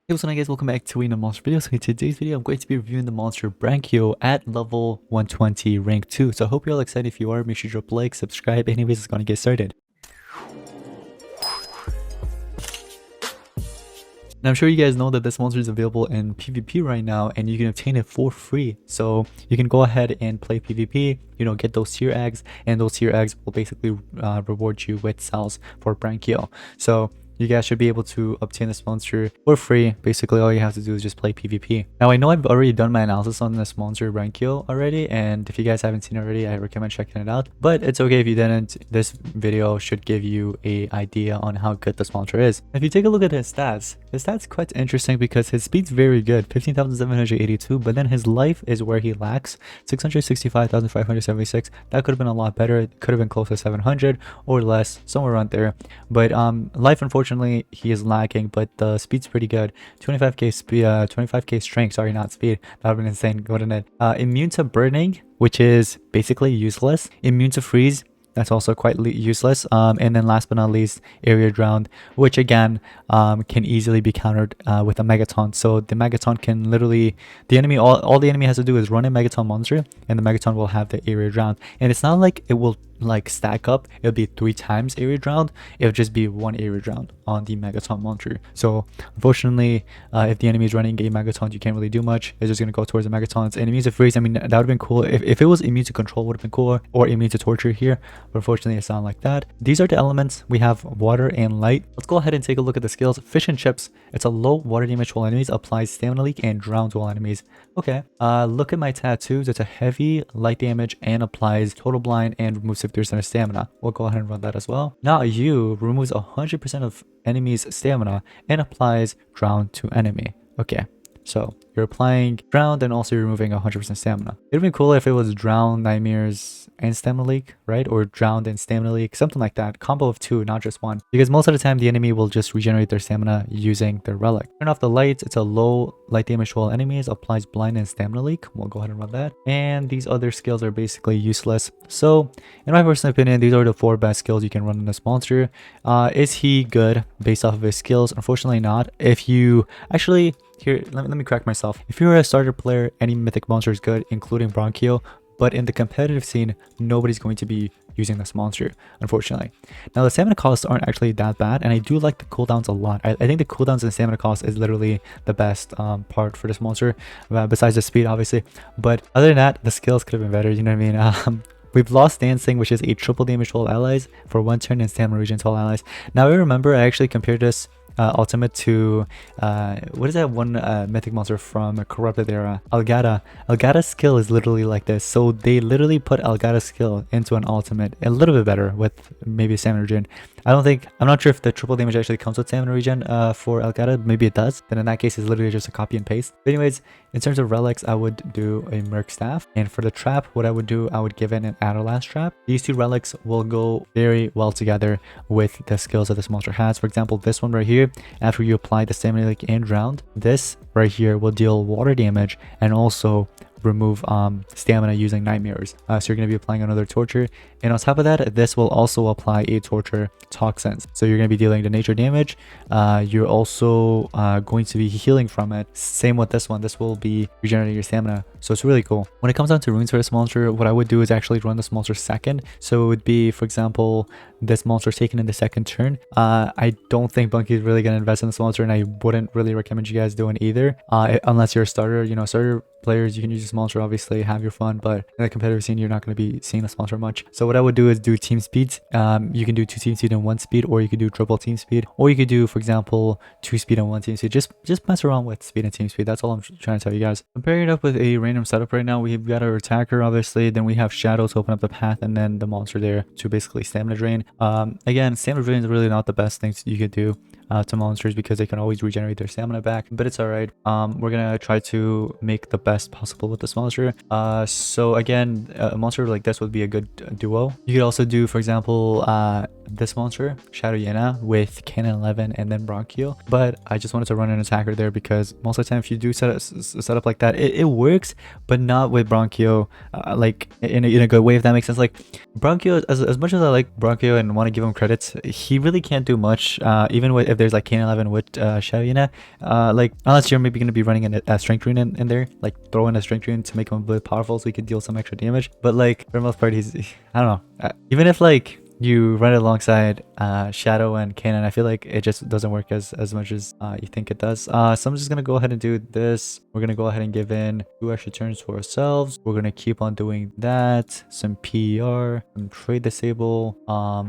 Hey, what's up guys, welcome back to another monster video. So in today's video I'm going to be reviewing the monster Brankio at level 120 rank 2. So I hope you're all excited. If you are, make sure you drop a like, subscribe. Anyways, it's gonna get started. Now I'm sure you guys know that this monster is available in PvP right now and you can obtain it for free. So you can go ahead and play PvP, get those tier eggs, and those tier eggs will basically reward you with cells for Brankio. So you guys should be able to obtain this monster for free. Basically, all you have to do is just play PvP. Now, I know I've already done my analysis on this monster Brankio already, and if you guys haven't seen it already, I recommend checking it out. But it's okay if you didn't. This video should give you an idea on how good this monster is. If you take a look at his stats quite interesting because his speed's very good, 15,782, but then his life is where he lacks, 665,576. That could have been a lot better. It could have been close to 700 or less, somewhere around there. But life, unfortunately, he is lacking, but the speed's pretty good. 25k speed, 25k strength. Sorry, not speed. That would have been insane, wouldn't it? Immune to burning, which is basically useless. Immune to freeze. That's also quite useless. And then last but not least, area drowned, which again can easily be countered with a megaton. So the megaton can literally, the enemy, all the enemy has to do is run a megaton monster, and the megaton will have the area drowned. And it's not like it will like stack up. It'll be 3 times area drowned. It'll just be 1 area drowned on the megaton monster. So unfortunately, if the enemy is running a megaton, you can't really do much. It's just gonna go towards the megatons. And immune to freeze, I mean, that would have been cool if it was immune to control, would have been cooler, or immune to torture here, but unfortunately it's not like that. These are the elements. We have water and light. Let's go ahead and take a look at the skills. Fish and chips. It's a low water damage to all enemies, applies stamina leak and drowns all enemies. Okay. Look at my tattoos. It's a heavy light damage and applies total blind and removes 50% of stamina. We'll go ahead and run that as well. Now you removes 100% of enemy's stamina and applies drown to enemy. Okay. So you're applying drowned and also you're removing 100% stamina. It'd be cool if it was drowned, nightmares, and stamina leak, right? Or drowned and stamina leak, something like that. Combo of 2, not just 1. Because most of the time the enemy will just regenerate their stamina using their relic. Turn off the lights. It's a low light damage to all enemies, applies blind and stamina leak. We'll go ahead and run that. And these other skills are basically useless. So in my personal opinion, these are the 4 best skills you can run in this monster. Is he good based off of his skills? Unfortunately not. If you actually, here, let me correct myself. If you're a starter player, any mythic monster is good, including Brankio. But in the competitive scene, nobody's going to be using this monster, unfortunately. Now, the stamina costs aren't actually that bad, and I do like the cooldowns a lot. I think the cooldowns and stamina cost is literally the best part for this monster, besides the speed, obviously. But other than that, the skills could have been better, you know what I mean? We've lost dancing, which is a triple damage to all allies for 1 turn, and stamina regen to all allies. Now, I remember I actually compared this ultimate to what is that one mythic monster from Corrupted Era? Algata. Algata's skill is literally like this. So they literally put Algata's skill into an ultimate a little bit better with maybe stamina regen. I'm not sure if the triple damage actually comes with stamina regen for Algata. Maybe it does. Then in that case, it's literally just a copy and paste. But anyways, in terms of relics, I would do a Merc Staff. And for the trap, what I would do, I would give it an Adderlast trap. These 2 relics will go very well together with the skills that this monster has. For example, this one right here, after you apply the stamina leak and drowned, this right here will deal water damage and also remove stamina using nightmares. So you're going to be applying another torture, and on top of that, this will also apply a torture toxins. So you're going to be dealing the nature damage. You're also going to be healing from it. Same with this one. This will be regenerating your stamina. So it's really cool. When it comes down to runes for this monster, what I would do is actually run this monster second. So it would be, for example, this monster taken in the 2nd turn. I don't think Bunky is really going to invest in this monster, and I wouldn't really recommend you guys doing either, unless you're a starter. Starter players, you can use this monster, obviously, have your fun, but in the competitive scene, you're not going to be seeing this monster much. So what I would do is do team speeds. You can do 2 team speed and 1 speed, or you could do triple team speed, or you could do, for example, 2 speed and 1 team speed. Just mess around with speed and team speed. That's all I'm trying to tell you guys. Comparing it up with a random setup right now, we've got our attacker, obviously, then we have shadows to open up the path, and then the monster there to basically stamina drain. Again, stamina drain is really not the best thing you could do to monsters because they can always regenerate their stamina back, but it's all right. We're gonna try to make the best possible with this monster. So again, a monster like this would be a good duo. You could also do, for example, this monster, Shadow Yena, with Cannon 11 and then Brankio. But I just wanted to run an attacker there because most of the time if you do set up like that, it works, but not with Brankio, like in a good way, if that makes sense. Like Brankio, as much as I like Brankio and want to give him credits, he really can't do much, even with if there's like Kane 11 with Shauna, like unless you're maybe going to be running a strength rune in there, like throw in a strength rune to make him a bit powerful so he could deal some extra damage. But like for the most part, he's I don't know, even if like you run it alongside Shadow and Kanan, I feel like it just doesn't work as much as you think it does. So I'm just gonna go ahead and do this. We're gonna go ahead and give in 2 extra turns to ourselves. We're gonna keep on doing that. Some PER, some trade disable.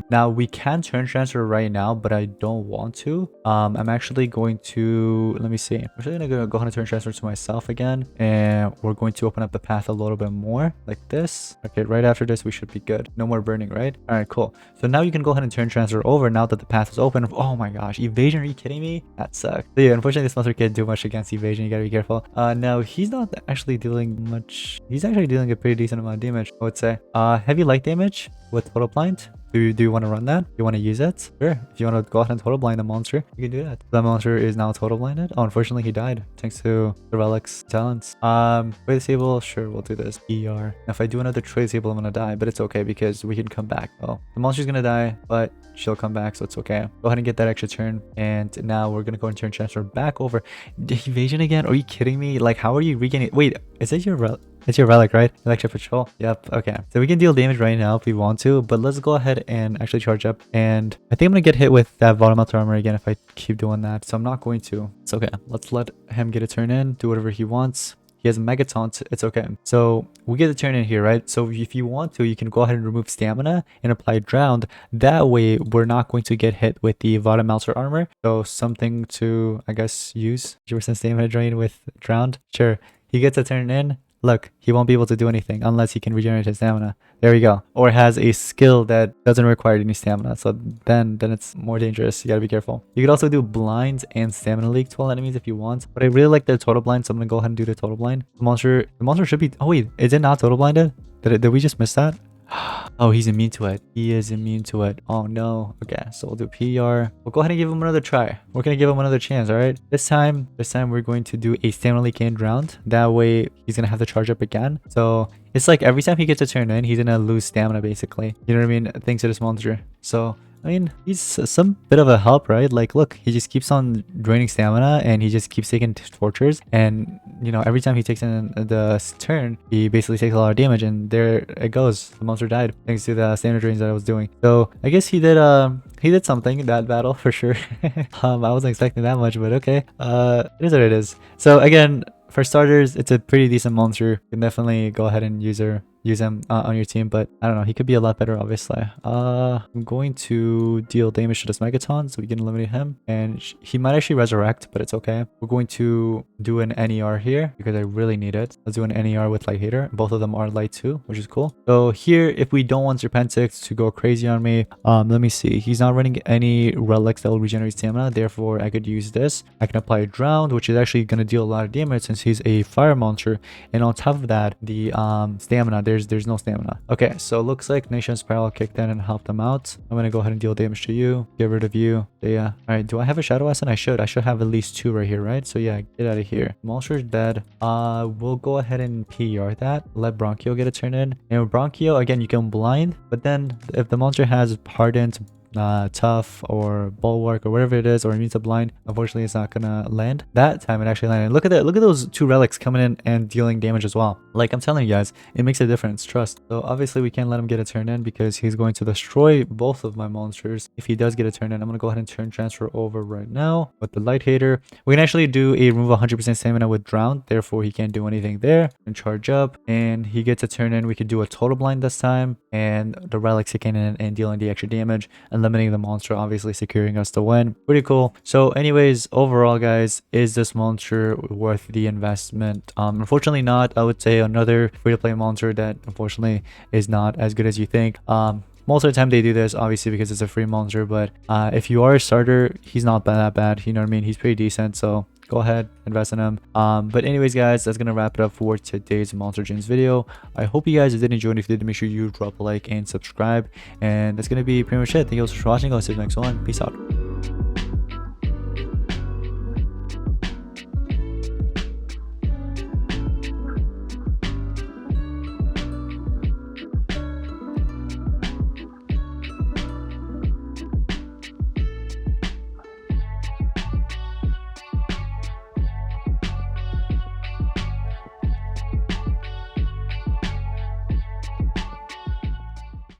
Now we can turn transfer right now, but I don't want to. I'm actually going to, let me see. I'm actually gonna go ahead and turn transfer to myself again, and we're going to open up the path a little bit more like this. Okay, right after this we should be good. No more burning, right? All right, cool. So now you can go ahead and turn transfer over now that the path is open. Oh my gosh, evasion, are you kidding me? That sucks. So yeah, unfortunately this monster can't do much against evasion. You gotta be careful. Now he's not actually dealing much. He's actually dealing a pretty decent amount of damage, I would say. Heavy light damage with total blind. Do you want to run that? You want to use it? Sure. If you want to go ahead and total blind the monster, you can do that. The monster is now total blinded. Oh, unfortunately he died thanks to the Relics talents. Trade disable, sure, we'll do this. ER. If I do another trade disable, I'm gonna die, but it's okay because we can come back. Oh, the monster's gonna die, but she'll come back, so it's okay. Go ahead and get that extra turn, and now we're gonna go and turn transfer back over. Evasion again? Are you kidding me? Like, how are you regaining? Wait, is it your relic? It's your relic, right? Electric patrol. Yep. Okay. So we can deal damage right now if we want to, but let's go ahead and actually charge up. And I think I'm gonna get hit with that Volatile armor again if I keep doing that. So I'm not going to. It's okay. Let's let him get a turn in, do whatever he wants. He has a mega taunt. It's okay. So we get the turn in here, right? So if you want to, you can go ahead and remove stamina and apply drowned. That way, we're not going to get hit with the Volatile armor. So something to, I guess, use. 0% stamina drain with drowned. Sure. He gets a turn in. Look, he won't be able to do anything unless he can regenerate his stamina. There we go. Or has a skill that doesn't require any stamina. So then it's more dangerous. You gotta be careful. You could also do blinds and stamina leak to all enemies if you want. But I really like the total blind, so I'm gonna go ahead and do the total blind. The monster should be. Oh wait, is it not total blinded? Did we just miss that? Oh, he's immune to it. He is immune to it. Oh no. Okay, so we'll do PR. We'll go ahead and give him another try. We're gonna give him another chance. All right. This time we're going to do a stamina leak and drowned. That way he's gonna have to charge up again. So it's like every time he gets a turn in, he's gonna lose stamina basically. You know what I mean? Thanks to this monster. So I mean, he's some bit of a help, right? Like, look, he just keeps on draining stamina and he just keeps taking tortures. And, you know, every time he takes in the turn, he basically takes a lot of damage. And there it goes. The monster died thanks to the stamina drains that I was doing. So I guess he did something in that battle for sure. I wasn't expecting that much, but okay. It is what it is. So again, for starters, it's a pretty decent monster. You can definitely go ahead and use him on your team, but I don't know, he could be a lot better obviously. I'm going to deal damage to this Megaton so we can eliminate him, and he might actually resurrect, but it's okay. We're going to do an NER here because I really need it. Let's do an NER with Light Hater. Both of them are light too, which is cool. So here, if we don't want Serpentix to go crazy on me, let me see, he's not running any relics that will regenerate stamina, therefore I could use this. I can apply Drowned, which is actually going to deal a lot of damage since he's a fire monster, and on top of that, the stamina, there's no stamina. Okay, so it looks like Nation's Spiral kicked in and helped them out. I'm gonna go ahead and deal damage to you, get rid of you. Yeah. All right, do I have a Shadow Essence? I should have at least 2 right here, right? So yeah, get out of here. Monster's dead. We'll go ahead and PR that. Let Brankio get a turn in. And with Brankio, again, you can blind, but then if the monster has hardened, tough or bulwark or whatever it is, or immune to blind, unfortunately it's not gonna land. That time it actually landed. Look at that, look at those 2 relics coming in and dealing damage as well. Like, I'm telling you guys, it makes a difference, trust. So obviously we can't let him get a turn in because he's going to destroy both of my monsters. If he does get a turn in, I'm gonna go ahead and turn transfer over right now with the Light Hater. We can actually do a remove 100% stamina with Drowned, therefore he can't do anything there, and charge up, and he gets a turn in. We could do a total blind this time, and the relics kicking in and dealing the extra damage, eliminating the monster, obviously securing us the win. Pretty cool. So anyways, overall guys, is this monster worth the investment? Unfortunately not. I would say another free-to-play monster that unfortunately is not as good as you think. Most of the time they do this obviously because it's a free monster, but if you are a starter, he's not that bad, you know what I mean? He's pretty decent, so go ahead, invest in him. But anyways guys, that's gonna wrap it up for today's Monster Gems video. I hope you guys did enjoy, and if you did, make sure you drop a like and subscribe, and that's gonna be pretty much it. Thank you guys for watching. I'll see you next one. Peace out.